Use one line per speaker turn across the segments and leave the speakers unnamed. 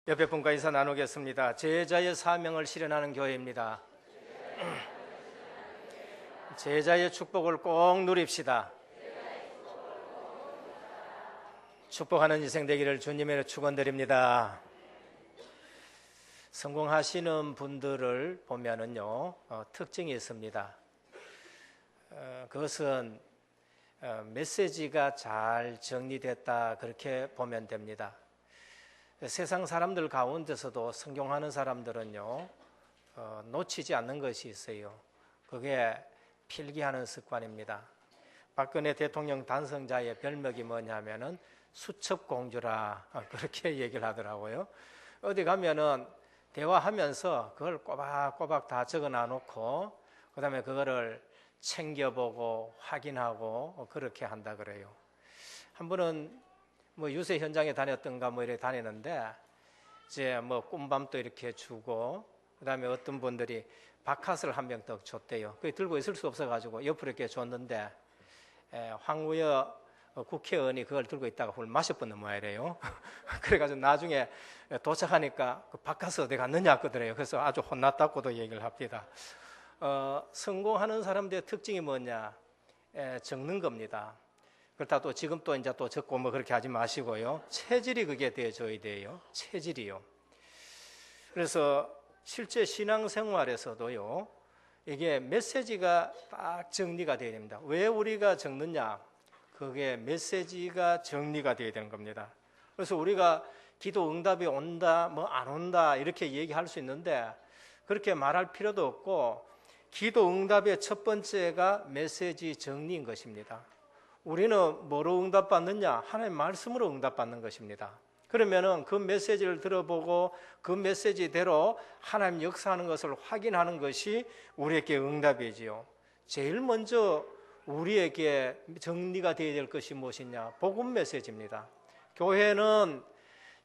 옆에 분과 인사 나누겠습니다. 제자의 사명을 실현하는 교회입니다. 제자의 축복을 꼭 누립시다. 축복하는 인생 되기를 주님의 축원드립니다. 성공하시는 분들을 보면은요, 특징이 있습니다. 그것은 메시지가 잘 정리됐다, 그렇게 보면 됩니다. 세상 사람들 가운데서도 성공하는 사람들은요, 놓치지 않는 것이 있어요. 그게 필기하는 습관입니다. 박근혜 대통령 당선자의 별명이 뭐냐면은 수첩공주라, 그렇게 얘기를 하더라고요. 어디 가면은 대화하면서 그걸 꼬박꼬박 다 적어 놔놓고 그 다음에 그거를 챙겨보고 확인하고 그렇게 한다 그래요. 한 분은 유세 현장에 다녔던가 이렇게 다니는데 이제 꿈밤도 이렇게 주고 그다음에 어떤 분들이 박카스를 한 병 더 줬대요. 그게 들고 있을 수 없어가지고 옆으로 이렇게 줬는데 황우여 국회의원이 그걸 들고 있다가 그걸 마셔버는 모양이래요. 그래가지고 나중에 도착하니까 그 박카스 어디 갔느냐 그러더래요. 그래서 아주 혼났다고도 얘기를 합니다. 성공하는 사람들의 특징이 뭐냐? 적는 겁니다. 그렇다 또 지금 또 이제 또 적고 그렇게 하지 마시고요. 체질이 그게 되어줘야 돼요. 체질이요. 그래서 실제 신앙생활에서도요, 이게 메시지가 딱 정리가 되어야 됩니다. 왜 우리가 적느냐? 그게 메시지가 정리가 되어야 되는 겁니다. 그래서 우리가 기도 응답이 온다, 안 온다 이렇게 얘기할 수 있는데 그렇게 말할 필요도 없고 기도 응답의 첫 번째가 메시지 정리인 것입니다. 우리는 뭐로 응답받느냐? 하나님의 말씀으로 응답받는 것입니다. 그러면은 그 메시지를 들어보고 그 메시지대로 하나님 역사하는 것을 확인하는 것이 우리에게 응답이지요. 제일 먼저 우리에게 정리가 되어야 될 것이 무엇이냐? 복음 메시지입니다. 교회는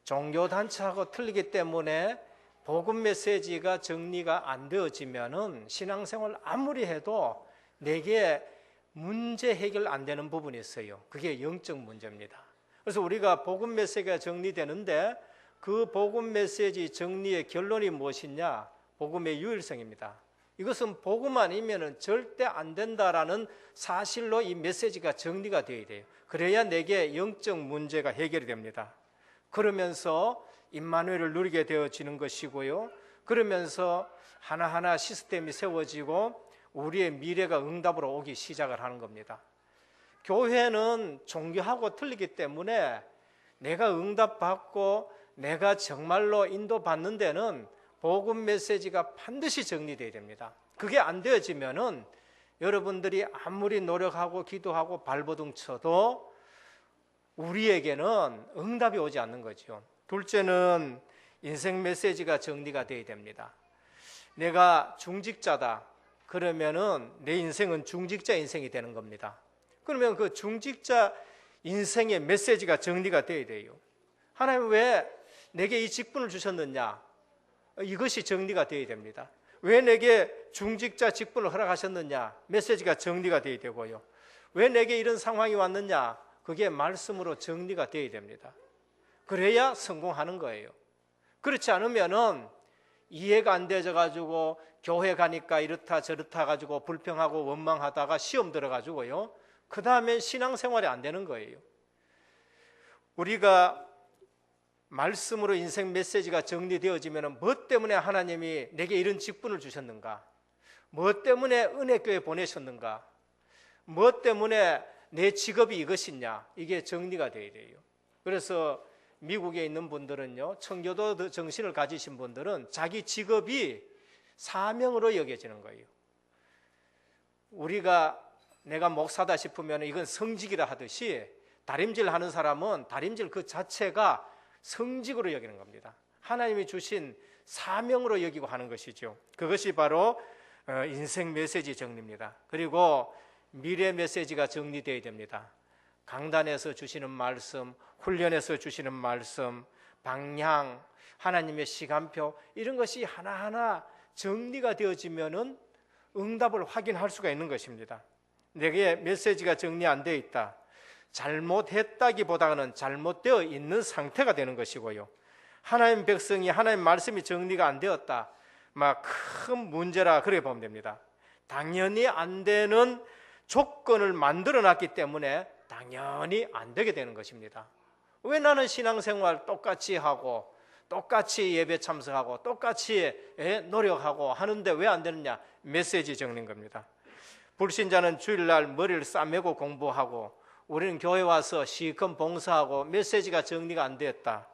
종교단체하고 틀리기 때문에 복음 메시지가 정리가 안 되어지면은 신앙생활 아무리 해도 내게 문제 해결 안 되는 부분이 있어요. 그게 영적 문제입니다. 그래서 우리가 복음 메시지가 정리되는데 그 복음 메시지 정리의 결론이 무엇이냐? 복음의 유일성입니다. 이것은 복음 아니면 절대 안 된다라는 사실로 이 메시지가 정리가 되어야 돼요. 그래야 내게 영적 문제가 해결이 됩니다. 그러면서 임마누엘을 누리게 되어지는 것이고요. 그러면서 하나하나 시스템이 세워지고 우리의 미래가 응답으로 오기 시작을 하는 겁니다. 교회는 종교하고 틀리기 때문에 내가 응답받고 내가 정말로 인도받는 데는 복음 메시지가 반드시 정리되어야 됩니다. 그게 안 되어지면은 여러분들이 아무리 노력하고 기도하고 발버둥 쳐도 우리에게는 응답이 오지 않는 거죠. 둘째는 인생 메시지가 정리가 되어야 됩니다. 내가 중직자다. 그러면은 내 인생은 중직자 인생이 되는 겁니다. 그러면 그 중직자 인생의 메시지가 정리가 되어야 돼요. 하나님 왜 내게 이 직분을 주셨느냐? 이것이 정리가 되어야 됩니다. 왜 내게 중직자 직분을 허락하셨느냐? 메시지가 정리가 되어야 되고요. 왜 내게 이런 상황이 왔느냐? 그게 말씀으로 정리가 되어야 됩니다. 그래야 성공하는 거예요. 그렇지 않으면은 이해가 안 되져 가지고 교회 가니까 이렇다 저렇다 가지고 불평하고 원망하다가 시험 들어 가지고요. 그 다음에 신앙생활이 안 되는 거예요. 우리가 말씀으로 인생 메시지가 정리되어지면 뭐 때문에 하나님이 내게 이런 직분을 주셨는가? 뭐 때문에 은혜교회 보내셨는가? 뭐 때문에 내 직업이 이것이냐? 이게 정리가 되어야 돼요. 그래서 미국에 있는 분들은요, 청교도 정신을 가지신 분들은 자기 직업이 사명으로 여겨지는 거예요. 내가 목사다 싶으면 이건 성직이라 하듯이 다림질 하는 사람은 다림질 그 자체가 성직으로 여기는 겁니다. 하나님이 주신 사명으로 여기고 하는 것이죠. 그것이 바로 인생 메시지 정리입니다. 그리고 미래 메시지가 정리되어야 됩니다. 강단에서 주시는 말씀, 훈련에서 주시는 말씀, 방향, 하나님의 시간표 이런 것이 하나하나 정리가 되어지면은 응답을 확인할 수가 있는 것입니다. 내게 메시지가 정리 안 되어 있다. 잘못했다기보다는 잘못되어 있는 상태가 되는 것이고요. 하나님 백성이 하나님 말씀이 정리가 안 되었다, 막 큰 문제라 그렇게 보면 됩니다. 당연히 안 되는 조건을 만들어 놨기 때문에 당연히 안 되게 되는 것입니다. 왜 나는 신앙생활 똑같이 하고 똑같이 예배 참석하고 똑같이 노력하고 하는데 왜 안 되느냐? 메시지 정리인 겁니다. 불신자는 주일날 머리를 싸매고 공부하고 우리는 교회 와서 시컷 봉사하고 메시지가 정리가 안 되었다.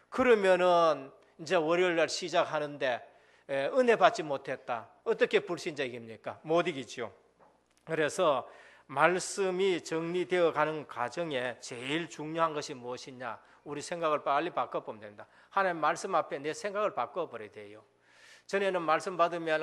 그러면은 이제 월요일날 시작하는데 은혜 받지 못했다. 어떻게 불신자 이깁니까? 못 이기죠. 그래서 말씀이 정리되어 가는 과정에 제일 중요한 것이 무엇이냐? 우리 생각을 빨리 바꿔보면 됩니다. 하나님 말씀 앞에 내 생각을 바꿔버려야 돼요. 전에는 말씀 받으면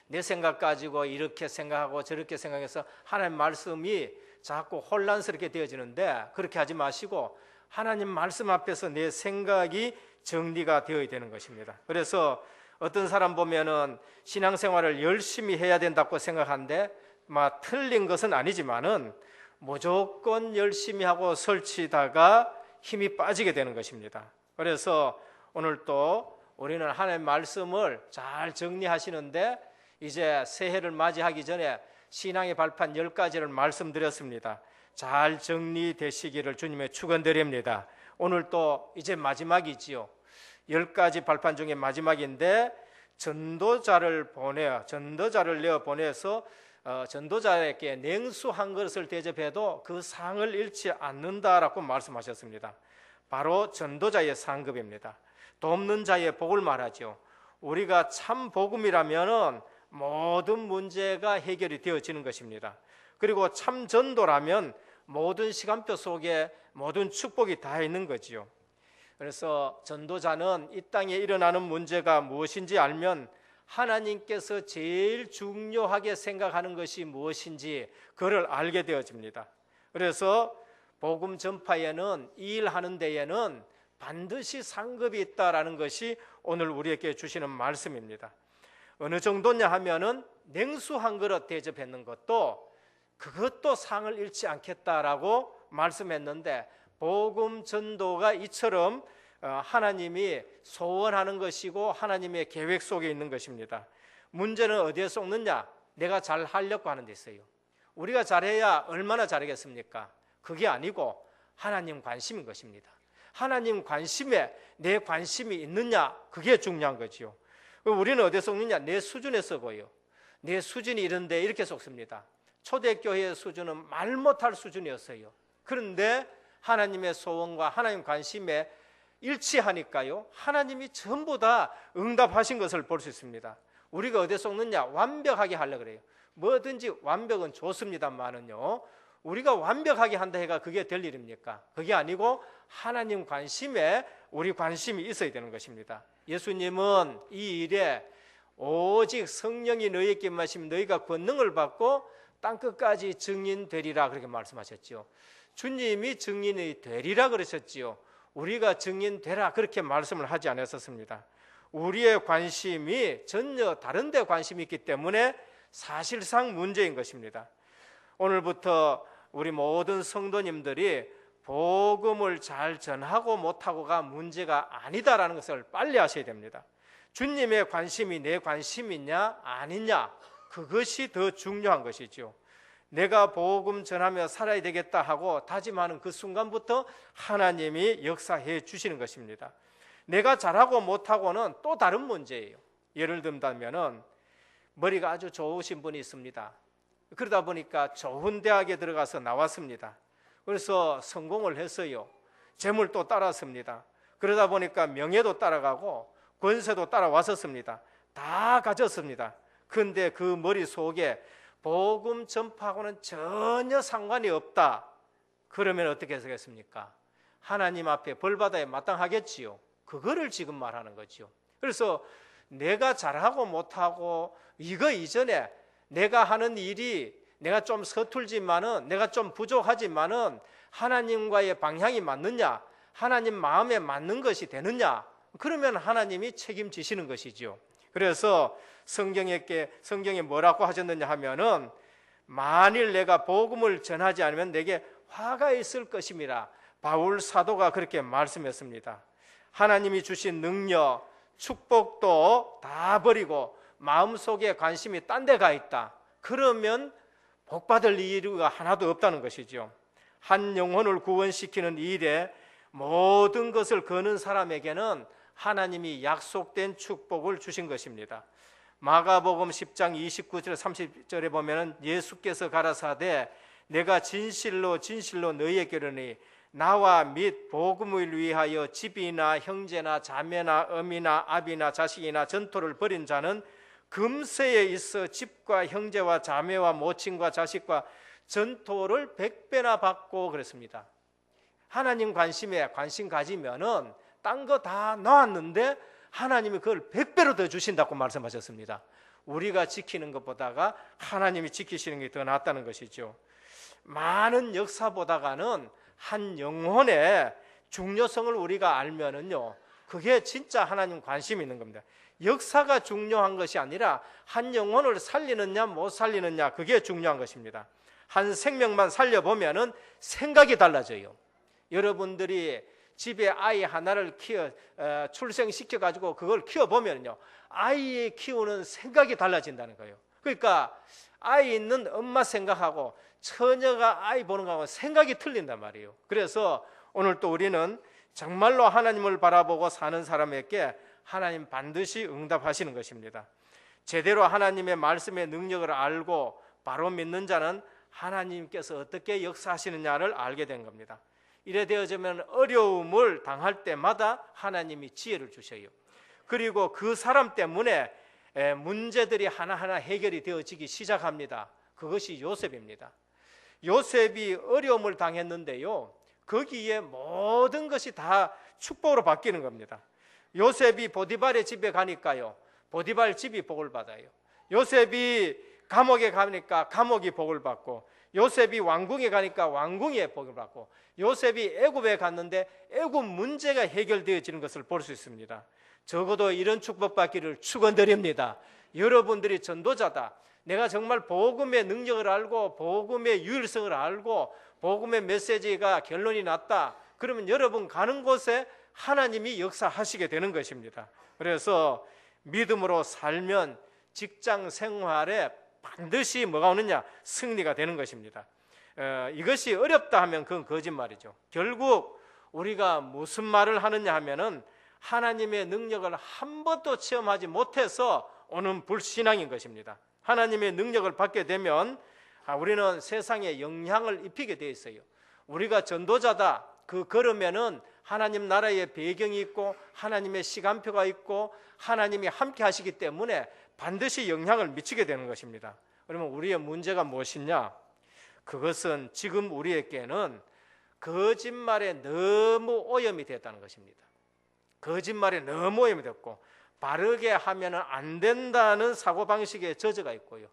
내 생각 가지고 이렇게 생각하고 저렇게 생각해서 하나님 말씀이 자꾸 혼란스럽게 되어지는데, 그렇게 하지 마시고 하나님 말씀 앞에서 내 생각이 정리가 되어야 되는 것입니다. 그래서 어떤 사람 보면은 신앙생활을 열심히 해야 된다고 생각하는데 막 틀린 것은 아니지만은 무조건 열심히 하고 설치다가 힘이 빠지게 되는 것입니다. 그래서 오늘 또 우리는 하나님의 말씀을 잘 정리하시는데, 이제 새해를 맞이하기 전에 신앙의 발판 10가지를 말씀드렸습니다. 잘 정리되시기를 주님의 축원드립니다. 오늘 또 이제 마지막이지요. 10가지 발판 중에 마지막인데, 전도자를 내어 보내서 전도자에게 냉수 한 그릇을 대접해도 그 상을 잃지 않는다라고 말씀하셨습니다. 바로 전도자의 상급입니다. 돕는 자의 복을 말하죠. 우리가 참 복음이라면 모든 문제가 해결이 되어지는 것입니다. 그리고 참 전도라면 모든 시간표 속에 모든 축복이 다 있는 거지요. 그래서 전도자는 이 땅에 일어나는 문제가 무엇인지 알면 하나님께서 제일 중요하게 생각하는 것이 무엇인지 그를 알게 되어집니다. 그래서 복음 전파에는, 이 일하는 데에는 반드시 상급이 있다라는 것이 오늘 우리에게 주시는 말씀입니다. 어느 정도냐 하면은 냉수 한 그릇 대접했는 것도 그것도 상을 잃지 않겠다라고 말씀했는데, 복음 전도가 이처럼 하나님이 소원하는 것이고 하나님의 계획 속에 있는 것입니다. 문제는 어디에 쏟느냐? 내가 잘 하려고 하는 데 있어요. 우리가 잘해야 얼마나 잘하겠습니까? 그게 아니고 하나님 관심인 것입니다. 하나님 관심에 내 관심이 있느냐? 그게 중요한 거지요. 우리는 어디에 쏟느냐? 내 수준에 쏘고요. 내 수준이 이런데 이렇게 쏟습니다. 초대교회의 수준은 말 못할 수준이었어요. 그런데 하나님의 소원과 하나님 관심에 일치하니까요, 하나님이 전부 다 응답하신 것을 볼 수 있습니다. 우리가 어디에 쏟느냐? 완벽하게 하려고 그래요. 뭐든지 완벽은 좋습니다만은요, 우리가 완벽하게 한다 해가 그게 될 일입니까? 그게 아니고 하나님 관심에 우리 관심이 있어야 되는 것입니다. 예수님은 이 일에 오직 성령이 너희에게 임하시면 너희가 권능을 받고 땅끝까지 증인되리라 그렇게 말씀하셨지요. 주님이 증인이 되리라 그러셨지요. 우리가 증인되라 그렇게 말씀을 하지 않았었습니다. 우리의 관심이 전혀 다른 데 관심이 있기 때문에 사실상 문제인 것입니다. 오늘부터 우리 모든 성도님들이 복음을 잘 전하고 못하고가 문제가 아니다라는 것을 빨리 아셔야 됩니다. 주님의 관심이 내 관심이냐 아니냐, 그것이 더 중요한 것이죠. 내가 복음 전하며 살아야 되겠다 하고 다짐하는 그 순간부터 하나님이 역사해 주시는 것입니다. 내가 잘하고 못하고는 또 다른 문제예요. 예를 들면 머리가 아주 좋으신 분이 있습니다. 그러다 보니까 좋은 대학에 들어가서 나왔습니다. 그래서 성공을 했어요. 재물도 따랐습니다. 그러다 보니까 명예도 따라가고 권세도 따라왔었습니다. 다 가졌습니다. 그런데 그 머릿속에 복음 전파하고는 전혀 상관이 없다. 그러면 어떻게 하겠습니까? 하나님 앞에 벌받아야 마땅하겠지요. 그거를 지금 말하는 거죠. 그래서 내가 잘하고 못하고 이거 이전에 내가 하는 일이 내가 좀 서툴지만은, 내가 좀 부족하지만은 하나님과의 방향이 맞느냐, 하나님 마음에 맞는 것이 되느냐, 그러면 하나님이 책임지시는 것이죠. 그래서 성경에 뭐라고 하셨느냐 하면은, 만일 내가 복음을 전하지 않으면 내게 화가 있을 것임이라 바울 사도가 그렇게 말씀했습니다. 하나님이 주신 능력, 축복도 다 버리고 마음속에 관심이 딴 데 가 있다. 그러면 복받을 이유가 하나도 없다는 것이죠. 한 영혼을 구원시키는 일에 모든 것을 거는 사람에게는 하나님이 약속된 축복을 주신 것입니다. 마가복음 10장 29절 30절에 보면 예수께서 가라사대 내가 진실로 진실로 너희에게 이르노니 나와 및 복음을 위하여 집이나 형제나 자매나 어미나 아비나 자식이나 전토를 벌인 자는 금세에 있어 집과 형제와 자매와 모친과 자식과 전토를 100배나 받고 그랬습니다. 하나님 관심에 관심 가지면은 딴 거 다 놓았는데 하나님이 그걸 100배로 더 주신다고 말씀하셨습니다. 우리가 지키는 것보다가 하나님이 지키시는 게 더 낫다는 것이죠. 많은 역사보다가는 한 영혼의 중요성을 우리가 알면은요, 그게 진짜 하나님 관심이 있는 겁니다. 역사가 중요한 것이 아니라 한 영혼을 살리느냐 못 살리느냐, 그게 중요한 것입니다. 한 생명만 살려보면은 생각이 달라져요. 여러분들이 집에 아이 하나를 출생시켜 가지고 그걸 키워보면요, 아이 키우는 생각이 달라진다는 거예요. 그러니까 아이 있는 엄마 생각하고 처녀가 아이 보는 거하고 생각이 틀린단 말이에요. 그래서 오늘 또 우리는 정말로 하나님을 바라보고 사는 사람에게 하나님 반드시 응답하시는 것입니다. 제대로 하나님의 말씀의 능력을 알고 바로 믿는 자는 하나님께서 어떻게 역사하시느냐를 알게 된 겁니다. 이래 되어지면 어려움을 당할 때마다 하나님이 지혜를 주셔요. 그리고 그 사람 때문에 문제들이 하나하나 해결이 되어지기 시작합니다. 그것이 요셉입니다. 요셉이 어려움을 당했는데요, 거기에 모든 것이 다 축복으로 바뀌는 겁니다. 요셉이 보디발의 집에 가니까요, 보디발 집이 복을 받아요. 요셉이 감옥에 가니까 감옥이 복을 받고, 요셉이 왕궁에 가니까 왕궁에 복을 받고, 요셉이 애굽에 갔는데 애굽 문제가 해결되어지는 것을 볼 수 있습니다. 적어도 이런 축복받기를 축원드립니다. 여러분들이 전도자다, 내가 정말 복음의 능력을 알고 복음의 유일성을 알고 복음의 메시지가 결론이 났다, 그러면 여러분 가는 곳에 하나님이 역사하시게 되는 것입니다. 그래서 믿음으로 살면 직장 생활에 반드시 뭐가 오느냐? 승리가 되는 것입니다. 이것이 어렵다 하면 그건 거짓말이죠. 결국 우리가 무슨 말을 하느냐 하면은 하나님의 능력을 한 번도 체험하지 못해서 오는 불신앙인 것입니다. 하나님의 능력을 받게 되면 우리는 세상에 영향을 입히게 되어 있어요. 우리가 전도자다, 그러면은 하나님 나라의 배경이 있고 하나님의 시간표가 있고 하나님이 함께 하시기 때문에 반드시 영향을 미치게 되는 것입니다. 그러면 우리의 문제가 무엇이냐? 그것은 지금 우리에게는 거짓말에 너무 오염이 됐다는 것입니다. 거짓말에 너무 오염이 됐고 바르게 하면 안 된다는 사고방식에 젖어가 있고요,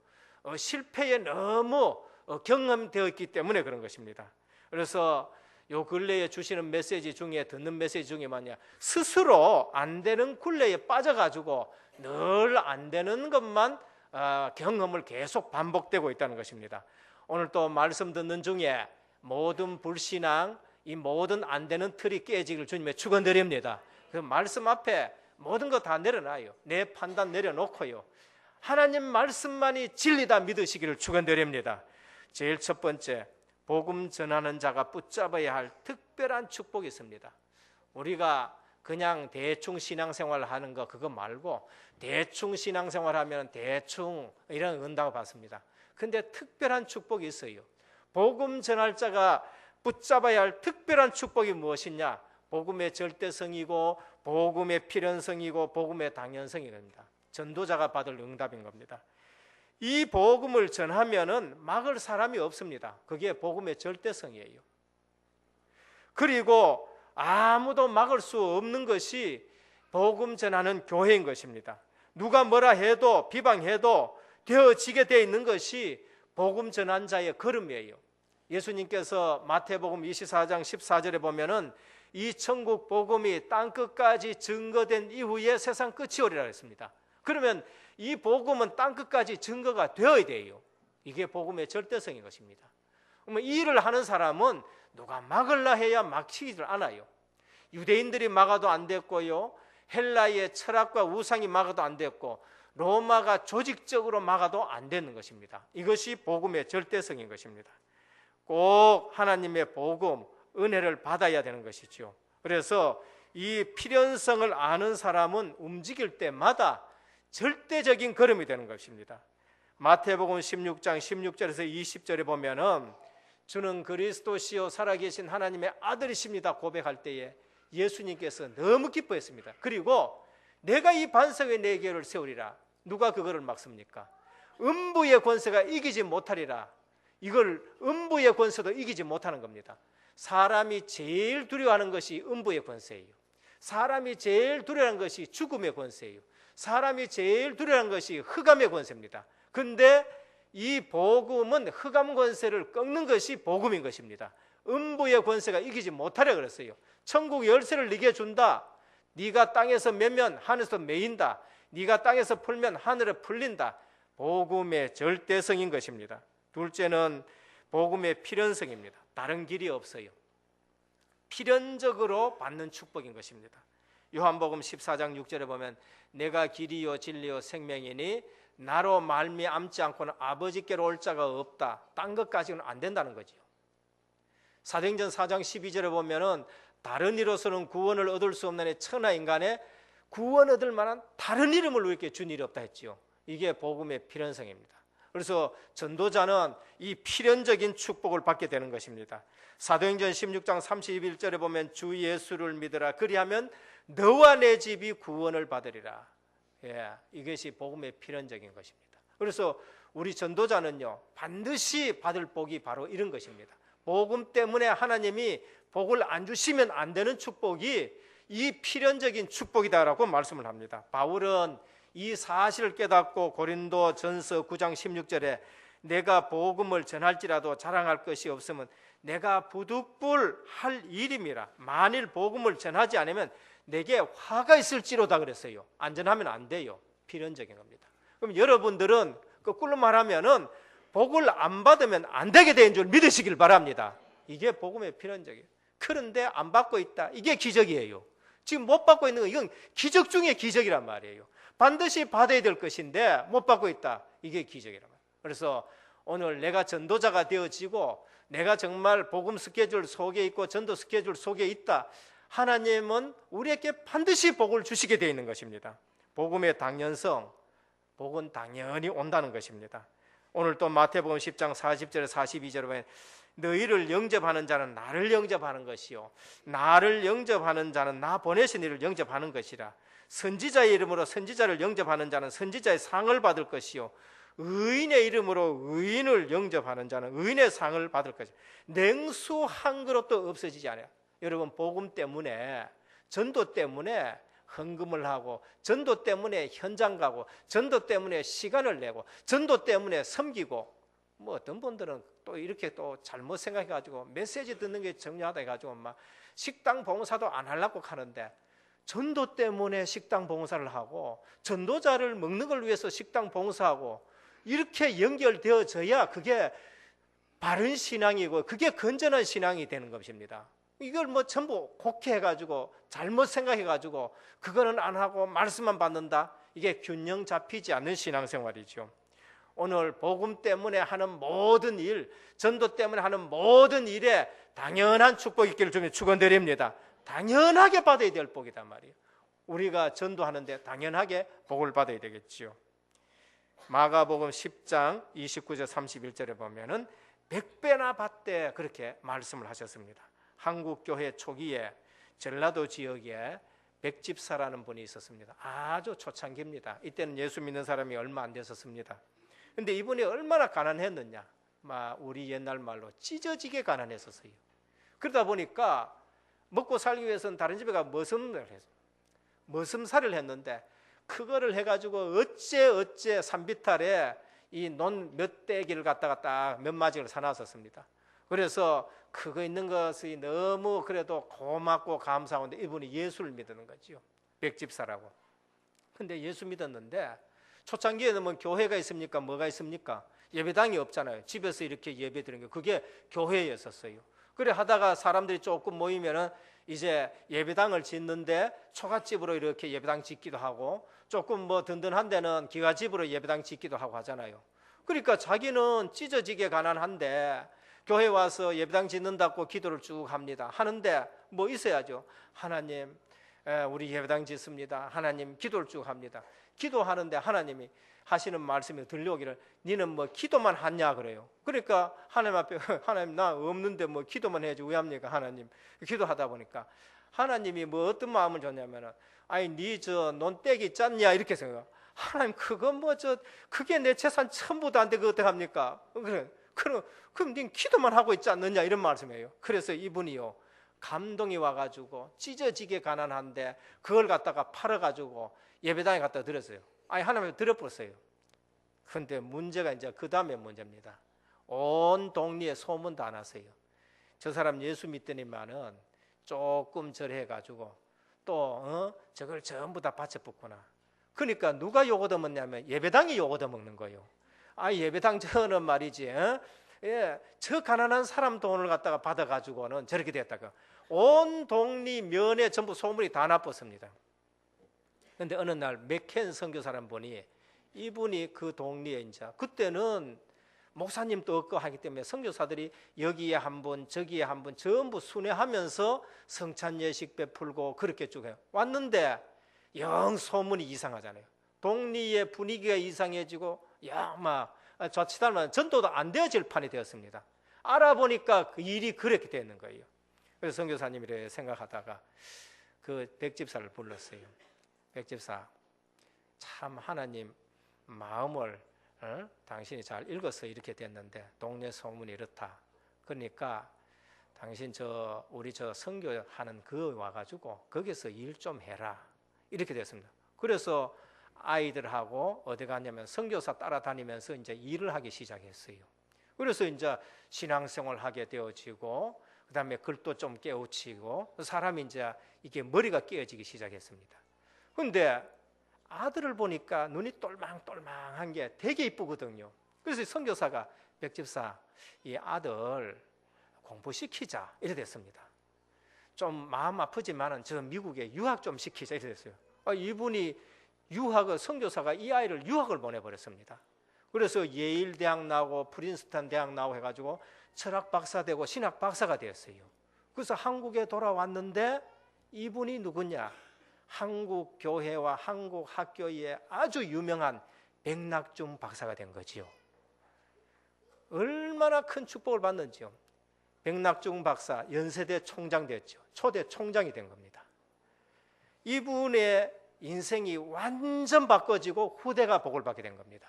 실패에 너무 경험되어 있기 때문에 그런 것입니다. 그래서 요 근래에 주시는 메시지 중에, 듣는 메시지 중에 뭐냐, 스스로 안 되는 굴레에 빠져가지고 늘 안 되는 것만 경험을 계속 반복되고 있다는 것입니다. 오늘 또 말씀 듣는 중에 모든 불신앙, 이 모든 안 되는 틀이 깨지기를 주님의 축원드립니다. 그 말씀 앞에 모든 거 다 내려놔요. 내 판단 내려놓고요, 하나님 말씀만이 진리다 믿으시기를 축원드립니다. 제일 첫 번째, 복음 전하는 자가 붙잡아야 할 특별한 축복이 있습니다. 우리가 그냥 대충 신앙생활을 하는 거 그거 말고 대충 신앙생활하면 대충 이런 은다고 받습니다. 근데 특별한 축복이 있어요. 복음 전할 자가 붙잡아야 할 특별한 축복이 무엇이냐? 복음의 절대성이고 복음의 필연성이고 복음의 당연성입니다. 전도자가 받을 응답인 겁니다. 이 복음을 전하면은 막을 사람이 없습니다. 그게 복음의 절대성이에요. 그리고 아무도 막을 수 없는 것이 복음 전하는 교회인 것입니다. 누가 뭐라 해도 비방해도 되어지게 되어 있는 것이 복음 전한 자의 걸음이에요. 예수님께서 마태복음 24장 14절에 보면은 이 천국 복음이 땅 끝까지 증거된 이후에 세상 끝이 오리라 했습니다. 그러면 이 복음은 땅 끝까지 증거가 되어야 돼요. 이게 복음의 절대성인 것입니다. 그러면 이 일을 하는 사람은 누가 막으려 해야 막히지를 않아요. 유대인들이 막아도 안 됐고요, 헬라의 철학과 우상이 막아도 안 됐고, 로마가 조직적으로 막아도 안 되는 것입니다. 이것이 복음의 절대성인 것입니다. 꼭 하나님의 복음, 은혜를 받아야 되는 것이죠. 그래서 이 필연성을 아는 사람은 움직일 때마다 절대적인 걸음이 되는 것입니다. 마태복음 16장 16절에서 20절에 보면은 주는 그리스도시요 살아계신 하나님의 아들이십니다 고백할 때에 예수님께서 너무 기뻐했습니다. 그리고 내가 이 반석에 내 교회를 세우리라. 누가 그거를 막습니까? 음부의 권세가 이기지 못하리라. 이걸 음부의 권세도 이기지 못하는 겁니다. 사람이 제일 두려워하는 것이 음부의 권세예요. 사람이 제일 두려워하는 것이 죽음의 권세예요. 사람이 제일 두려워하는 것이 흑암의 권세입니다. 근데 이 복음은 흑암 권세를 꺾는 것이 복음인 것입니다. 음부의 권세가 이기지 못하려 그랬어요. 천국 열쇠를 네게 준다. 네가 땅에서 매면 하늘에서 매인다. 네가 땅에서 풀면 하늘에 풀린다. 복음의 절대성인 것입니다. 둘째는 복음의 필연성입니다. 다른 길이 없어요. 필연적으로 받는 축복인 것입니다. 요한복음 14장 6절에 보면 내가 길이요 진리요 생명이니 나로 말미암지 않고는 아버지께로 올 자가 없다. 딴 것까지는 안 된다는 거지요. 사도행전 4장 12절에 보면은 다른 이로서는 구원을 얻을 수 없는 천하 인간의 구원 얻을 만한 다른 이름을 우리에게 준 일이 없다 했지요. 이게 복음의 필연성입니다. 그래서 전도자는 이 필연적인 축복을 받게 되는 것입니다. 사도행전 16장 31절에 보면 주 예수를 믿으라 그리하면 너와 내 집이 구원을 받으리라. 이것이 복음의 필연적인 것입니다. 그래서 우리 전도자는요 반드시 받을 복이 바로 이런 것입니다. 복음 때문에 하나님이 복을 안 주시면 안 되는 축복이 이 필연적인 축복이다라고 말씀을 합니다. 바울은 이 사실을 깨닫고 고린도 전서 9장 16절에 내가 복음을 전할지라도 자랑할 것이 없으면 내가 부득불 할 일임이라. 만일 복음을 전하지 않으면 내게 화가 있을지로다 그랬어요. 안전하면 안 돼요. 필연적인 겁니다. 그럼 여러분들은 거꾸로 말하면은 복을 안 받으면 안 되게 된 줄 믿으시길 바랍니다. 이게 복음의 필연적이에요. 그런데 안 받고 있다. 이게 기적이에요. 지금 못 받고 있는 건 이건 기적 중에 기적이란 말이에요. 반드시 받아야 될 것인데 못 받고 있다. 이게 기적이란 말이에요. 그래서 오늘 내가 전도자가 되어지고 내가 정말 복음 스케줄 속에 있고 전도 스케줄 속에 있다. 하나님은 우리에게 반드시 복을 주시게 되어 있는 것입니다. 복음의 당연성, 복은 당연히 온다는 것입니다. 오늘 또 마태복음 10장 40절에 42절에 보면 너희를 영접하는 자는 나를 영접하는 것이요 나를 영접하는 자는 나 보내신 이를 영접하는 것이라. 선지자의 이름으로 선지자를 영접하는 자는 선지자의 상을 받을 것이요 의인의 이름으로 의인을 영접하는 자는 의인의 상을 받을 것이다. 냉수 한 그릇도 없어지지 않아요. 여러분 복음 때문에 전도 때문에 헌금을 하고 전도 때문에 현장 가고 전도 때문에 시간을 내고 전도 때문에 섬기고 뭐 어떤 분들은 또 이렇게 또 잘못 생각해가지고 메시지 듣는 게 중요하다 해가지고 막 식당 봉사도 안 하려고 하는데 전도 때문에 식당 봉사를 하고 전도자를 먹는 걸 위해서 식당 봉사하고 이렇게 연결되어져야 그게 바른 신앙이고 그게 건전한 신앙이 되는 것입니다. 이걸 뭐 전부 곡해해가지고 잘못 생각해가지고 그거는 안 하고 말씀만 받는다. 이게 균형 잡히지 않는 신앙생활이죠. 오늘 복음 때문에 하는 모든 일, 전도 때문에 하는 모든 일에 당연한 축복이 있기를 주님 축원드립니다. 당연하게 받아야 될 복이단 말이에요. 우리가 전도하는데 당연하게 복을 받아야 되겠지요. 마가복음 10장 29절 31절에 보면은 100배나 받되 그렇게 말씀을 하셨습니다. 한국교회 초기에 전라도 지역에 백집사라는 분이 있었습니다. 아주 초창기입니다. 이때는 예수 믿는 사람이 얼마 안 됐었습니다. 근데 이분이 얼마나 가난했느냐, 우리 옛날 말로 찢어지게 가난했었어요. 그러다 보니까 먹고 살기 위해서는 다른 집에 가서 머슴살이를 했는데 그거를 해가지고 어째 산비탈에 이 논 몇 대기를 갖다가 딱 몇 마지를 사놨었습니다. 그래서 그거 있는 것이 너무 그래도 고맙고 감사한데 이분이 예수를 믿는 거지요. 백집사라고. 근데 예수 믿었는데 초창기에는 뭐 교회가 있습니까? 뭐가 있습니까? 예배당이 없잖아요. 집에서 이렇게 예배 드리는 게 그게 교회였었어요. 그래 하다가 사람들이 조금 모이면은 이제 예배당을 짓는데 초가집으로 이렇게 예배당 짓기도 하고, 조금 뭐 든든한 데는 기와집으로 예배당 짓기도 하고 하잖아요. 그러니까 자기는 찢어지게 가난한데 교회 와서 예배당 짓는다고 기도를 쭉 합니다. 하는데 뭐 있어야죠. 하나님, 우리 예배당 짓습니다. 하나님, 기도를 쭉 합니다. 기도하는데 하나님이 하시는 말씀이 들려오기를, 니는 뭐 기도만 하냐 그래요. 그러니까 하나님 앞에 하나님 나 없는데 뭐 기도만 해야지 왜 합니까 하나님. 기도하다 보니까 하나님이 뭐 어떤 마음을 줬냐면은, 아니 니 저 논떼기 짰냐 이렇게 생각. 하나님 그건 뭐 그게 내 재산 전부도 안 돼 그거 어떡합니까? 그래. 그럼 니 기도만 하고 있지 않느냐 이런 말씀이에요. 그래서 이분이요 감동이 와가지고 찢어지게 가난한데 그걸 갖다가 팔아가지고 예배당에 갖다 드렸어요. 아니 하나님께 드려버렸어요. 근데 문제가 이제 그 다음에 문제입니다. 온 동리에 소문 다 났어요. 저 사람 예수 믿더니만은 조금 절해가지고 또 저걸 전부 다 바쳐붓구나. 그러니까 누가 욕 얻어먹냐면 예배당이 욕 얻어먹는 거예요. 아 예배당 저는 말이지 예, 저 가난한 사람 돈을 갖다가 받아가지고는 저렇게 됐다가 온 동리 면에 전부 소문이 다 나빴습니다. 그런데 어느 날 맥켄 선교사람 분이 이분이 그 동리에 이제 그때는 목사님도 없고 하기 때문에 선교사들이 여기에 한 분 저기에 한 분 전부 순회하면서 성찬 예식 베풀고 그렇게 쭉 해요. 왔는데 영 소문이 이상하잖아요. 동리의 분위기가 이상해지고 막 자칫하면 전도도 안 되어질 판이 되었습니다. 알아보니까 그 일이 그렇게 되는 거예요. 그래서 선교사님이 이렇게 생각하다가 그 백집사를 불렀어요. 백집사, 참 하나님 마음을 당신이 잘 읽어서 이렇게 됐는데 동네 소문이 이렇다. 그러니까 당신 우리 선교하는 그 와가지고 거기서 일 좀 해라. 이렇게 됐습니다. 그래서 아이들하고 어디 갔냐면 선교사 따라다니면서 이제 일을 하기 시작했어요. 그래서 이제 신앙생활 하게 되어지고 그다음에 글도 좀 깨우치고 사람이 이제 이게 머리가 깨어지기 시작했습니다. 근데 아들을 보니까 눈이 똘망똘망한 게 되게 이쁘거든요. 그래서 선교사가 백집사 이 아들 공부시키자 이래 됐습니다. 좀 마음 아프지만은 저 미국에 유학 좀 시키자 이래 됐어요. 이분이 선교사가 이 아이를 유학을 보내버렸습니다. 그래서 예일 대학 나오고 프린스턴 대학 나오고 해가지고 철학 박사 되고 신학 박사가 되었어요. 그래서 한국에 돌아왔는데 이분이 누구냐? 한국 교회와 한국 학교에 아주 유명한 백낙중 박사가 된 거지요. 얼마나 큰 축복을 받는지요. 백낙중 박사 연세대 총장 됐죠. 초대 총장이 된 겁니다. 이분의 인생이 완전 바꿔지고 후대가 복을 받게 된 겁니다.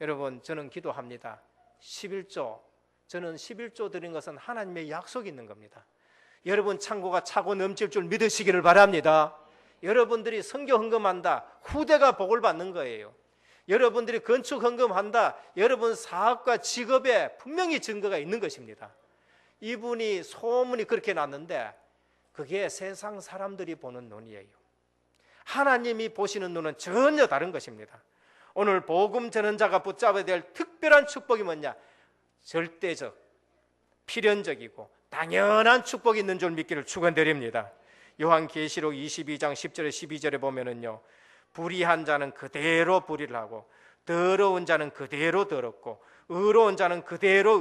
여러분 저는 기도합니다. 11조, 저는 11조 드린 것은 하나님의 약속이 있는 겁니다. 여러분 창고가 차고 넘칠 줄 믿으시기를 바랍니다. 여러분들이 선교 헌금한다, 후대가 복을 받는 거예요. 여러분들이 건축 헌금한다, 여러분 사업과 직업에 분명히 증거가 있는 것입니다. 이분이 소문이 그렇게 났는데 그게 세상 사람들이 보는 눈이에요. 하나님이 보시는 눈은 전혀 다른 것입니다. 오늘 복음 전언자가 붙잡아야 될 특별한 축복이 뭐냐? 절대적, 필연적이고 당연한 축복이 있는 줄 믿기를 축원드립니다. 요한계시록 22장 10절에 12절에 보면은요, 불의한 자는 그대로 불의를 하고 더러운 자는 그대로 더럽고 의로운 자는 그대로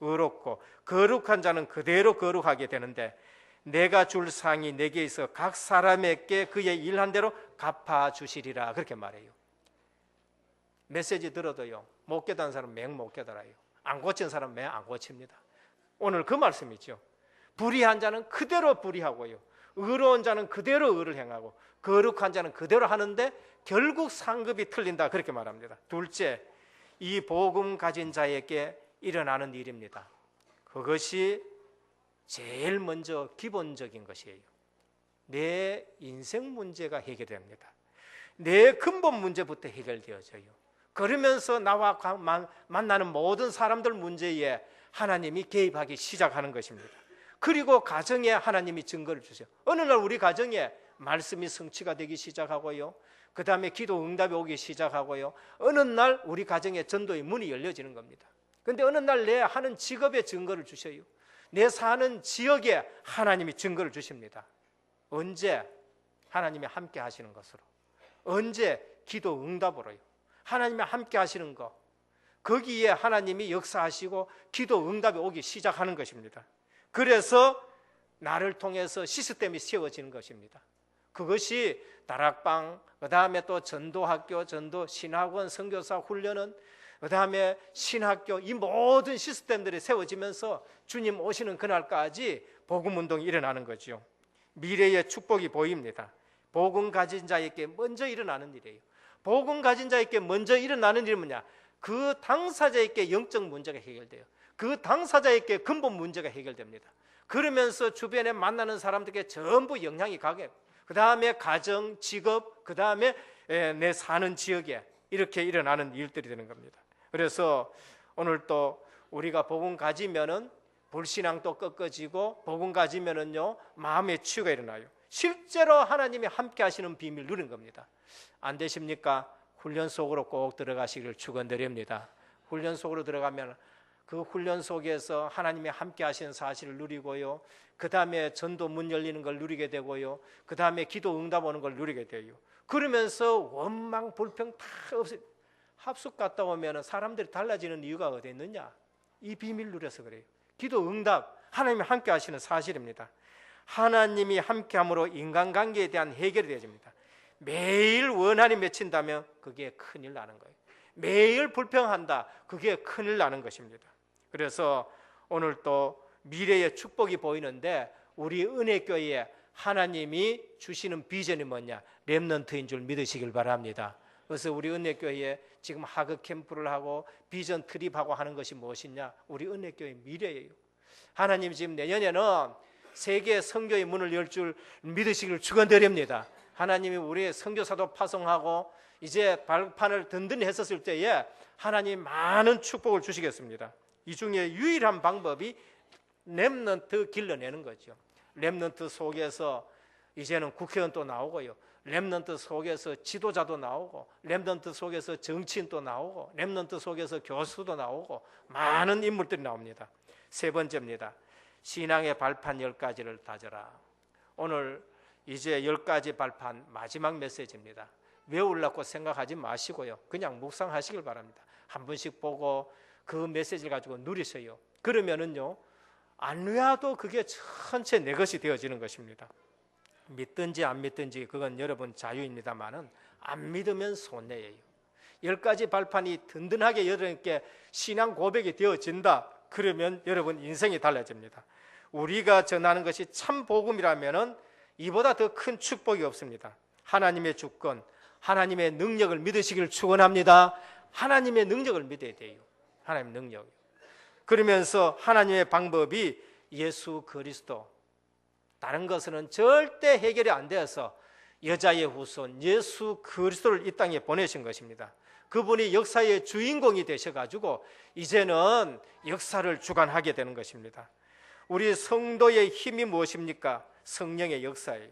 의롭고 거룩한 자는 그대로 거룩하게 되는데 내가 줄 상이 내게 있어 각 사람에게 그의 일한 대로 갚아주시리라. 그렇게 말해요. 메시지 들어도요, 못 깨달은 사람은 맹 못 깨달아요. 안 고친 사람은 맹 안 고칩니다. 오늘 그 말씀이죠. 불의한 자는 그대로 불의하고요, 의로운 자는 그대로 의를 행하고 거룩한 자는 그대로 하는데 결국 상급이 틀린다. 그렇게 말합니다. 둘째, 이 복음 가진 자에게 일어나는 일입니다. 그것이 제일 먼저 기본적인 것이에요. 내 인생 문제가 해결됩니다. 내 근본 문제부터 해결되어져요. 그러면서 나와 만나는 모든 사람들 문제에 하나님이 개입하기 시작하는 것입니다. 그리고 가정에 하나님이 증거를 주세요. 어느 날 우리 가정에 말씀이 성취가 되기 시작하고요, 그 다음에 기도 응답이 오기 시작하고요, 어느 날 우리 가정에 전도의 문이 열려지는 겁니다. 그런데 어느 날 내 하는 직업의 증거를 주셔요. 내 사는 지역에 하나님이 증거를 주십니다. 언제? 하나님이 함께 하시는 것으로. 언제? 기도 응답으로요. 하나님이 함께 하시는 것, 거기에 하나님이 역사하시고 기도 응답이 오기 시작하는 것입니다. 그래서 나를 통해서 시스템이 세워지는 것입니다. 그것이 다락방, 그 다음에 또 전도학교, 전도 신학원, 선교사 훈련은, 그 다음에 신학교, 이 모든 시스템들이 세워지면서 주님 오시는 그날까지 복음운동이 일어나는 거죠. 미래의 축복이 보입니다. 복음 가진 자에게 먼저 일어나는 일이에요. 복음 가진 자에게 먼저 일어나는 일은 뭐냐? 그 당사자에게 영적 문제가 해결돼요. 그 당사자에게 근본 문제가 해결됩니다. 그러면서 주변에 만나는 사람들에게 전부 영향이 가게, 그 다음에 가정, 직업, 그 다음에 내 사는 지역에 이렇게 일어나는 일들이 되는 겁니다. 그래서 오늘 또 우리가 복음 가지면은 불신앙도 꺾어지고, 복음 가지면은요 마음의 치유가 일어나요. 실제로 하나님이 함께 하시는 비밀 누린 겁니다. 안 되십니까? 훈련 속으로 꼭 들어가시기를 축원드립니다. 훈련 속으로 들어가면 그 훈련 속에서 하나님이 함께 하시는 사실을 누리고요, 그 다음에 전도 문 열리는 걸 누리게 되고요, 그 다음에 기도 응답 오는 걸 누리게 돼요. 그러면서 원망 불평 다 없어요. 합숙 갔다 오면 사람들이 달라지는 이유가 어디 있느냐? 이 비밀 누려서 그래요. 기도 응답, 하나님이 함께 하시는 사실입니다. 하나님이 함께함으로 인간관계에 대한 해결이 되어집니다. 매일 원한이 맺힌다면 그게 큰일 나는 거예요. 매일 불평한다, 그게 큰일 나는 것입니다. 그래서 오늘 또 미래의 축복이 보이는데, 우리 은혜교회에 하나님이 주시는 비전이 뭐냐? 렘넌트인 줄 믿으시길 바랍니다. 그래서 우리 은혜교회에 지금 하급 캠프를 하고 비전 트립하고 하는 것이 무엇이냐? 우리 은혜교회 미래예요. 하나님 지금 내년에는 세계 선교의 문을 열 줄 믿으시길 축원드립니다. 하나님이 우리의 선교사도 파송하고 이제 발판을 든든히 했었을 때에 하나님 많은 축복을 주시겠습니다. 이 중에 유일한 방법이 렘넌트 길러내는 거죠. 렘넌트 속에서 이제는 국회의원도 나오고요, 렘넌트 속에서 지도자도 나오고, 렘넌트 속에서 정치인도 나오고, 렘넌트 속에서 교수도 나오고, 많은 인물들이 나옵니다. 세 번째입니다. 신앙의 발판 10가지를 다져라. 오늘 이제 10가지 발판 마지막 메시지입니다. 외우려고 생각하지 마시고요, 그냥 묵상하시길 바랍니다. 한 번씩 보고 그 메시지를 가지고 누리세요. 그러면은요, 안 외워도 그게 전체 내 것이 되어지는 것입니다. 믿든지 안 믿든지 그건 여러분 자유입니다만은 안 믿으면 손해예요. 10가지 발판이 든든하게 여러분께 신앙 고백이 되어진다, 그러면 여러분 인생이 달라집니다. 우리가 전하는 것이 참 복음이라면은 이보다 더 큰 축복이 없습니다. 하나님의 주권, 하나님의 능력을 믿으시기를 축원합니다. 하나님의 능력을 믿어야 돼요. 하나님의 능력. 그러면서 하나님의 방법이 예수 그리스도, 다른 것은 절대 해결이 안 되어서 여자의 후손 예수 그리스도를 이 땅에 보내신 것입니다. 그분이 역사의 주인공이 되셔가지고 이제는 역사를 주관하게 되는 것입니다. 우리 성도의 힘이 무엇입니까? 성령의 역사예요.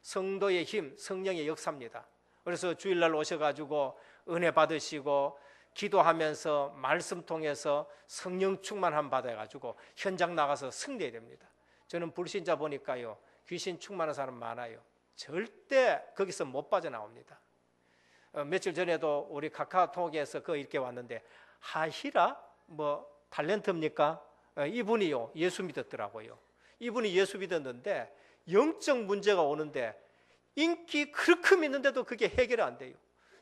성도의 힘, 성령의 역사입니다. 그래서 주일날 오셔가지고 은혜 받으시고 기도하면서 말씀 통해서 성령 충만함 받아가지고 현장 나가서 승리해야 됩니다. 저는 불신자 보니까요, 귀신 충만한 사람 많아요. 절대 거기서 못 빠져나옵니다. 며칠 전에도 우리 카카오톡에서 그거 이렇게 왔는데, 하히라 뭐 탤런트입니까? 이분이요 예수 믿었더라고요. 이분이 예수 믿었는데 영적 문제가 오는데 인기 그렇게 믿는데도 그게 해결이 안 돼요.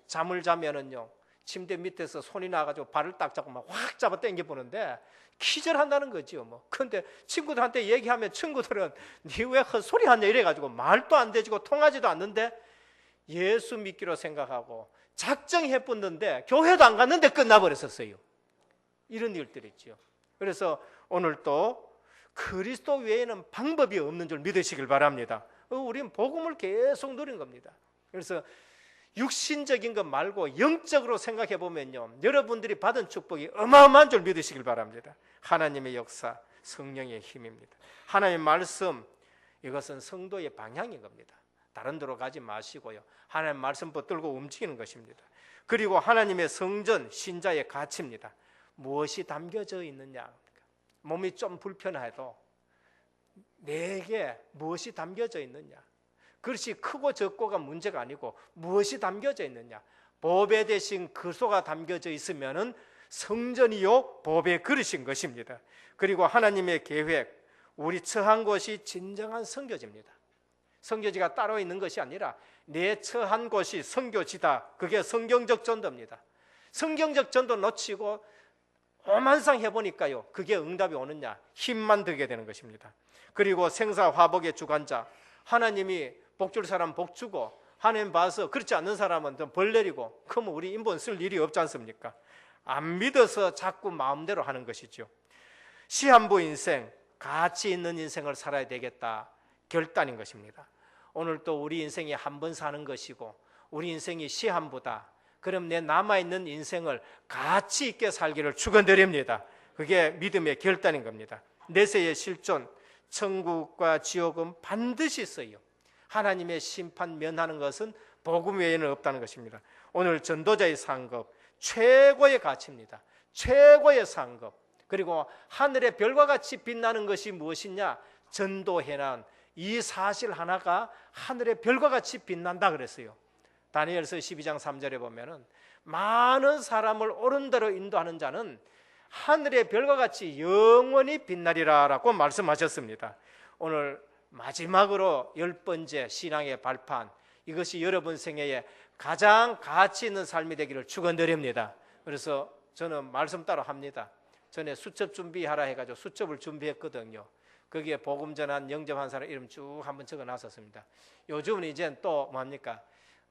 잠을 자면은요, 침대 밑에서 손이 나가지고 발을 딱 잡고 막 확 잡아 당겨 보는데 기절한다는 거지요. 뭐. 근데 친구들한테 얘기하면 친구들은 니 왜 헛소리 하냐 이래가지고 말도 안 되지고 통하지도 않는데 예수 믿기로 생각하고 작정해 붓는데 교회도 안 갔는데 끝나버렸었어요. 이런 일들이 있죠. 그래서 오늘 또 그리스도 외에는 방법이 없는 줄 믿으시길 바랍니다. 우리는 복음을 계속 누린 겁니다. 그래서 육신적인 것 말고 영적으로 생각해 보면요, 여러분들이 받은 축복이 어마어마한 줄 믿으시길 바랍니다. 하나님의 역사, 성령의 힘입니다. 하나님의 말씀, 이것은 성도의 방향인 겁니다. 다른 데로 가지 마시고요, 하나님의 말씀 붙들고 움직이는 것입니다. 그리고 하나님의 성전, 신자의 가치입니다. 무엇이 담겨져 있느냐. 몸이 좀 불편해도 내게 무엇이 담겨져 있느냐? 그것이 크고 적고가 문제가 아니고 무엇이 담겨져 있느냐? 보배 대신 그리스도가 담겨져 있으면은 성전이요 보배 그릇인 것입니다. 그리고 하나님의 계획, 우리 처한 곳이 진정한 선교지입니다. 선교지가 따로 있는 것이 아니라 내 처한 곳이 선교지다. 그게 성경적 전도입니다. 성경적 전도 놓치고 오만상 해보니까요, 그게 응답이 오느냐? 힘만 들게 되는 것입니다. 그리고 생사화복의 주관자, 하나님이 복 줄 사람 복 주고 하나님 봐서 그렇지 않는 사람은 좀 벌 내리고, 그러면 우리 인본 쓸 일이 없지 않습니까? 안 믿어서 자꾸 마음대로 하는 것이죠. 시한부 인생, 가치 있는 인생을 살아야 되겠다 결단인 것입니다. 오늘 또 우리 인생이 한 번 사는 것이고 우리 인생이 시한부다. 그럼 내 남아있는 인생을 가치 있게 살기를 축원드립니다. 그게 믿음의 결단인 겁니다. 내세의 실존, 천국과 지옥은 반드시 있어요. 하나님의 심판 면하는 것은 복음 외에는 없다는 것입니다. 오늘 전도자의 상급, 최고의 가치입니다. 최고의 상급. 그리고 하늘의 별과 같이 빛나는 것이 무엇이냐? 전도해난 이 사실 하나가 하늘의 별과 같이 빛난다 그랬어요. 다니엘서 12장 3절에 보면은 많은 사람을 옳은 대로 인도하는 자는 하늘의 별과 같이 영원히 빛나리라 라고 말씀하셨습니다. 오늘 마지막으로 10번째 신앙의 발판, 이것이 여러분 생애에 가장 가치 있는 삶이 되기를 축원드립니다. 그래서 저는 말씀 따로 합니다. 전에 수첩 준비하라 해가지고 수첩을 준비했거든요. 거기에 복음 전한 영접한 사람 이름 쭉 한번 적어놨었습니다. 요즘은 이제 또 뭡니까?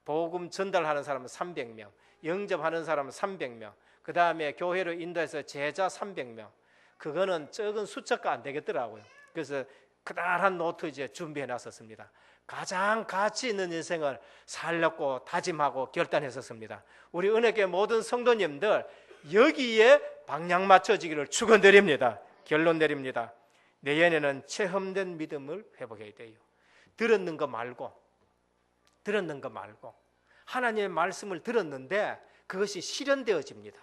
복음 전달하는 사람은 300명, 영접하는 사람은 300명, 그 다음에 교회로 인도해서 제자 300명. 그거는 적은 숫자가 안 되겠더라고요. 그래서 크다란 노트 이제 준비해놨었습니다. 가장 가치 있는 인생을 살려고 다짐하고 결단했었습니다. 우리 은혜교회 모든 성도님들 여기에 방향 맞춰지기를 축원드립니다. 결론 내립니다. 내년에는 체험된 믿음을 회복해야 돼요. 들었는 거 말고 하나님의 말씀을 들었는데 그것이 실현되어집니다.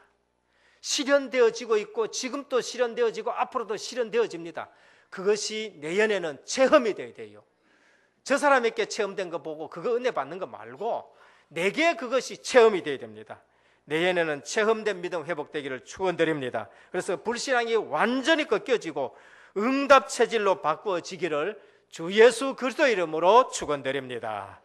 실현되어지고 있고 지금 또 실현되어지고 앞으로도 실현되어집니다. 그것이 내년에는 체험이 돼야 돼요. 저 사람에게 체험된 거 보고 그거 은혜 받는 거 말고 내게 그것이 체험이 돼야 됩니다. 내년에는 체험된 믿음 회복되기를 축원드립니다. 그래서 불신앙이 완전히 꺾여지고 응답 체질로 바꾸어지기를 주 예수 그리스도 이름으로 축원드립니다.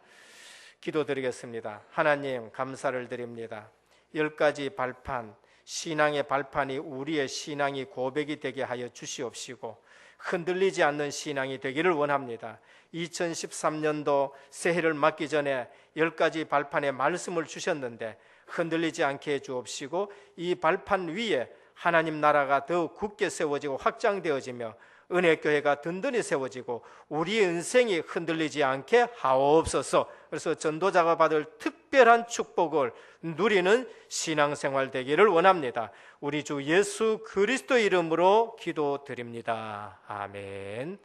기도드리겠습니다. 하나님 감사를 드립니다. 10가지 발판, 신앙의 발판이 우리의 신앙이 고백이 되게 하여 주시옵시고 흔들리지 않는 신앙이 되기를 원합니다. 2013년도 새해를 맞기 전에 10가지 발판의 말씀을 주셨는데 흔들리지 않게 해주옵시고 이 발판 위에 하나님 나라가 더욱 굳게 세워지고 확장되어지며 은혜교회가 든든히 세워지고 우리의 인생이 흔들리지 않게 하옵소서. 그래서 전도자가 받을 특별한 축복을 누리는 신앙생활 되기를 원합니다. 우리 주 예수 그리스도 이름으로 기도드립니다. 아멘.